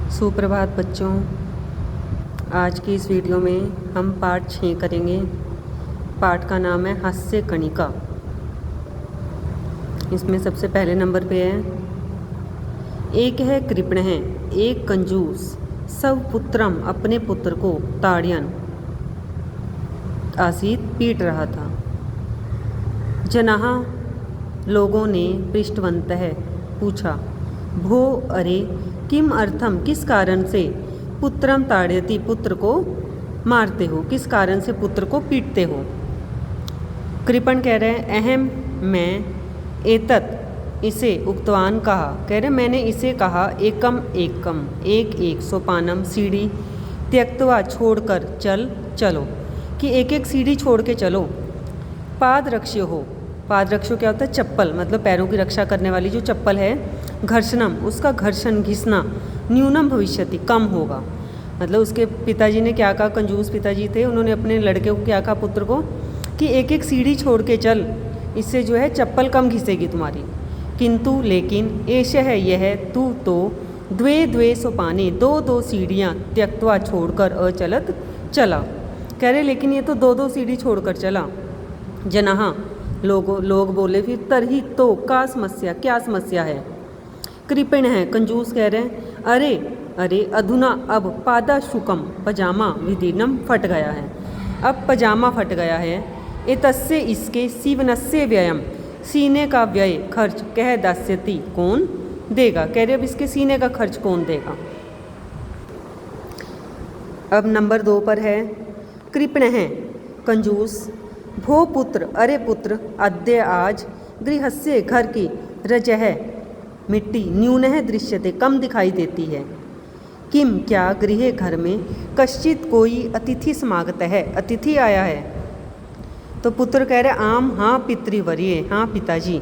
सुप्रभात बच्चों। आज की इस वीडियो में हम पाठ 6 करेंगे। पाठ का नाम है हास्य कणिका। इसमें सबसे पहले नंबर पे है, एक है कृपण है एक कंजूस सब पुत्रम अपने पुत्र को ताड़ियन आसीत पीट रहा था। जनाह लोगों ने पृष्ठवंतः पूछा, भो अरे किम अर्थम किस कारण से पुत्रम ताड़यति पुत्र को मारते हो, किस कारण से पुत्र को पीटते हो। कृपण कह रहे हैं अहम मैं एतत् इसे उक्तवान कहा, कह रहे मैंने इसे कहा एकम एकम एक एक सोपानम सीढ़ी त्यक्तवा छोड़कर चलो कि एक एक सीढ़ी छोड़ के चलो। पाद रक्ष्यो हो, पाद रक्ष्यो क्या होता है, चप्पल, मतलब पैरों की रक्षा करने वाली जो चप्पल है। घर्षणम उसका घर्षण घिसना, न्यूनम भविष्यति कम होगा। मतलब उसके पिताजी ने क्या कहा, कंजूस पिताजी थे, उन्होंने अपने लड़के को क्या कहा पुत्र को कि एक एक सीढ़ी छोड़ के चल, इससे जो है चप्पल कम घिसेगी तुम्हारी। किंतु लेकिन ऐश है यह तू तो द्वे द्वे सोपाने दो दो सीढ़ियाँ त्यक्तवा छोड़कर अचलत चला। कह रहे लेकिन ये तो दो दो सीढ़ी छोड़कर चला। जनाहा लोग बोले फिर तरही तो का समस्या, क्या समस्या है। कृपण है कंजूस कह रहे हैं अरे अरे अधुना अब पादा शुकम पजामा विदीर्णम फट गया है, अब पजामा फट गया है। एतस्य इसके सीवनस्य व्ययम सीने का व्यय खर्च कह दास्यति कौन देगा। कह रहे अब इसके सीने का खर्च कौन देगा। अब नंबर 2 पर है, कृपण है कंजूस भो पुत्र अरे पुत्र अद्य आज गृहस्य घर की रजह मिट्टी न्यूनः दृश्यते कम दिखाई देती है। किम क्या गृह घर में कश्चित कोई अतिथि समागत है, अतिथि आया है। तो पुत्र कह रहे आम हाँ पितृवर्ये, हाँ पिताजी।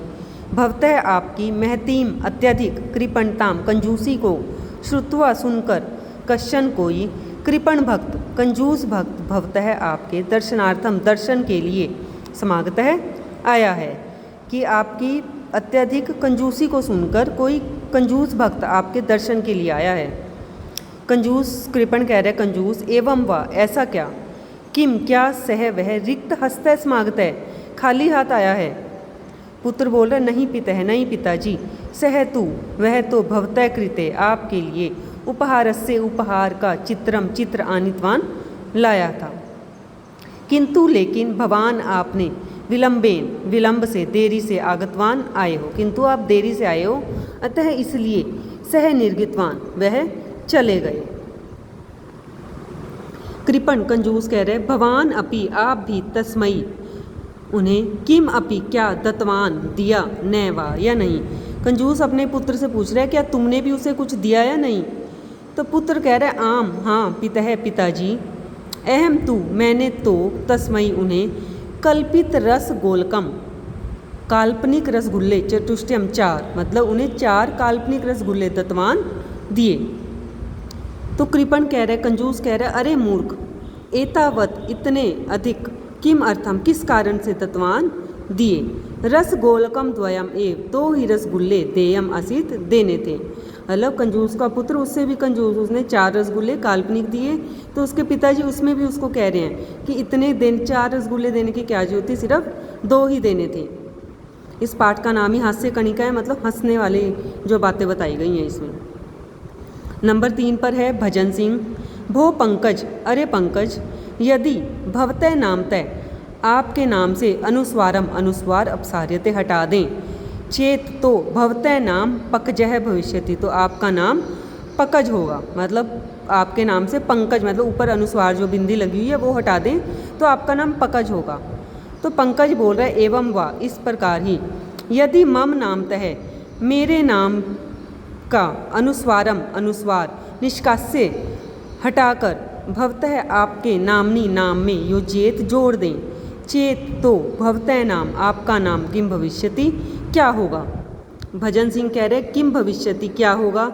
भवतः आपकी महतीम अत्यधिक कृपणताम कंजूसी को श्रुत्वा सुनकर कश्चन कोई कृपण भक्त कंजूस भक्त भवतः आपके दर्शनार्थम दर्शन के लिए समागतः आया है। कि आपकी अत्यधिक कंजूसी को सुनकर कोई कंजूस भक्त आपके दर्शन के लिए आया है। कंजूस कृपण कह रहे कंजूस एवं व ऐसा क्या, किम क्या सह वह रिक्त हस्त समागत है, खाली हाथ आया है। पुत्र बोल रहे नहीं पिता नहीं पिताजी, सह तू वह तो भवतः कृते आपके लिए उपहार से उपहार का चित्र आनितवान लाया था। किंतु लेकिन भवान आपने विलंब से देरी से आगतवान आए हो, किंतु आप देरी से आए हो, अतः इसलिए सह निर्गितवान वह चले गए। कृपण कंजूस कह रहे भवान अपि आप भी तस्मई उन्हें किम अपि क्या दत्तवान दिया न वा या नहीं। कंजूस अपने पुत्र से पूछ रहे क्या तुमने भी उसे कुछ दिया या नहीं। तो पुत्र कह रहे आम हाँ पितः पिताजी, अहम तू मैंने तो तस्मई उन्हें कल्पित रस गोलकम काल्पनिक रसगुल्ले चतुष्टयम 4, मतलब उन्हें 4 काल्पनिक रसगुल्ले दत्तवान दिए। तो कृपण कह रहे कंजूस कह रहे अरे मूर्ख एतावत इतने अधिक किम अर्थम किस कारण से दत्तवान दिए। रस गोलकम द्वयम एव 2 ही रसगुल्ले देयम असित देने थे। मतलब कंजूस का पुत्र उससे भी कंजूस, उसने 4 रसगुल्ले काल्पनिक दिए। तो उसके पिताजी उसमें भी उसको कह रहे हैं कि इतने दिन 4 रसगुल्ले देने की क्या जरूरत थी, सिर्फ 2 ही देने थे। इस पाठ का नाम ही हास्य कणिका है, मतलब हंसने वाले जो बातें बताई गई हैं इसमें। नंबर 3 पर है भजन सिंह भो पंकज अरे पंकज यदि भवतः नामतः आपके नाम से अनुस्वारम अनुस्वार अपसार्यते हटा दें, चेत तो भवतः नाम पकजह भविष्यति तो आपका नाम पकज होगा। मतलब आपके नाम से पंकज, मतलब ऊपर अनुस्वार जो बिंदी लगी हुई है वो हटा दें तो आपका नाम पकज होगा। तो पंकज बोल रहा है एवं वा इस प्रकार ही यदि मम नामतः मेरे नाम का अनुस्वारम अनुस्वार निष्कास्य हटाकर भवतः आपके नामनी नाम में योज्येत जोड़ दें, चेत तो भवतः नाम आपका नाम किम भविष्यति क्या होगा। भजन सिंह कह रहे किम भविष्यति क्या होगा।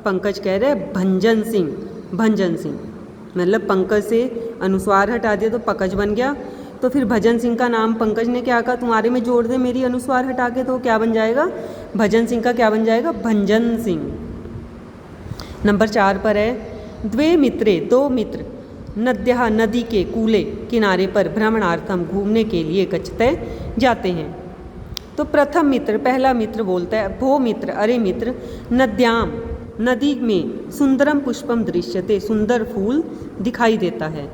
पंकज कह रहे भंजन सिंह, मतलब पंकज से अनुस्वार हटा दिया तो पकज बन गया। तो फिर भजन सिंह का नाम पंकज ने क्या कहा तुम्हारे में जोड़ दे मेरी अनुस्वार हटा के, तो क्या बन जाएगा भजन सिंह का क्या बन जाएगा भंजन सिंह। नंबर 4 पर है द्वे मित्रे, दो मित्र नद्यः नदी के कूले किनारे पर भ्रमणार्थम घूमने के लिए गच्छते जाते हैं। तो प्रथम मित्र, पहला मित्र बोलता है भो मित्र, अरे मित्र, नद्याम नदी में सुंदरम पुष्पम दृश्यते, सुंदर फूल दिखाई देता है।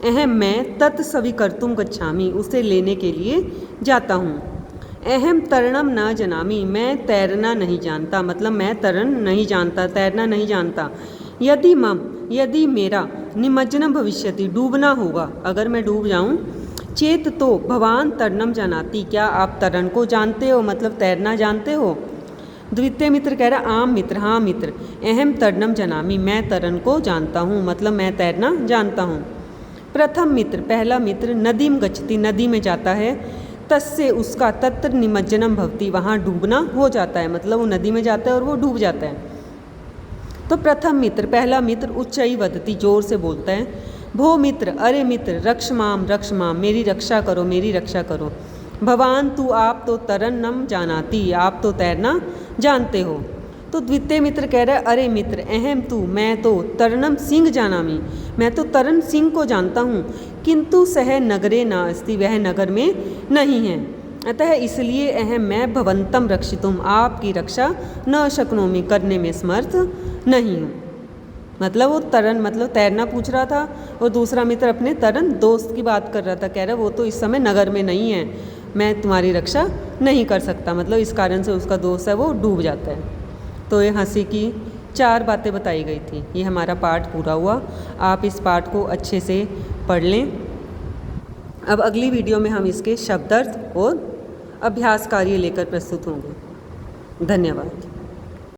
अहम मैं तत्सविकर्तुम गच्छामि, उसे लेने के लिए जाता हूँ। अहम तरणम न जनामि, मैं तैरना नहीं जानता, मतलब मैं तरण नहीं जानता, तैरना नहीं जानता। यदि मम, यदि मेरा निमज्जनम भविष्यति, डूबना होगा, अगर मैं डूब जाऊं, चेत तो भवान तरणम जानाति, क्या आप तरण को जानते हो, मतलब तैरना जानते हो। द्वितीय मित्र कह रहा आम मित्र, हाँ मित्र, अहम तरणम जनामि, मैं तरण को जानता हूँ, मतलब मैं तैरना जानता हूँ। प्रथम मित्र, पहला मित्र, नदीम गच्छति, नदी में जाता है, तस्य उसका, तत्र निमज्जनम भवति, वहाँ डूबना हो जाता है, मतलब वो नदी में जाता है और वो डूब जाता है। तो प्रथम मित्र, पहला मित्र, उच्चई वदति, जोर से बोलता है, भो मित्र, अरे मित्र, रक्ष माम, मेरी रक्षा करो, मेरी रक्षा करो। भवान तू, आप तो तरन्नम जानाति, आप तो तैरना जानते हो। तो द्वितीय मित्र कह रहा है अरे मित्र, अहम तू, मैं तो तरणम सिंह जानामि, मैं तो तरण सिंह को जानता हूँ, किंतु सह नगरे नास्ति, वह नगर में नहीं है, अतः इसलिए अहम मैं भवंतम रक्षितुम, आपकी रक्षा न शक्नोमि, करने में समर्थ नहीं हूँ। मतलब वो तरण, मतलब तैरना पूछ रहा था, और दूसरा मित्र अपने तरण दोस्त की बात कर रहा था, कह रहा वो तो इस समय नगर में नहीं है, मैं तुम्हारी रक्षा नहीं कर सकता, मतलब इस कारण से उसका दोस्त है वो डूब जाता है। तो ये हंसी की 4 बातें बताई गई थी। ये हमारा पाठ पूरा हुआ। आप इस पाठ को अच्छे से पढ़ लें। अब अगली वीडियो में हम इसके शब्दार्थ और अभ्यास कार्य लेकर प्रस्तुत होंगे। धन्यवाद।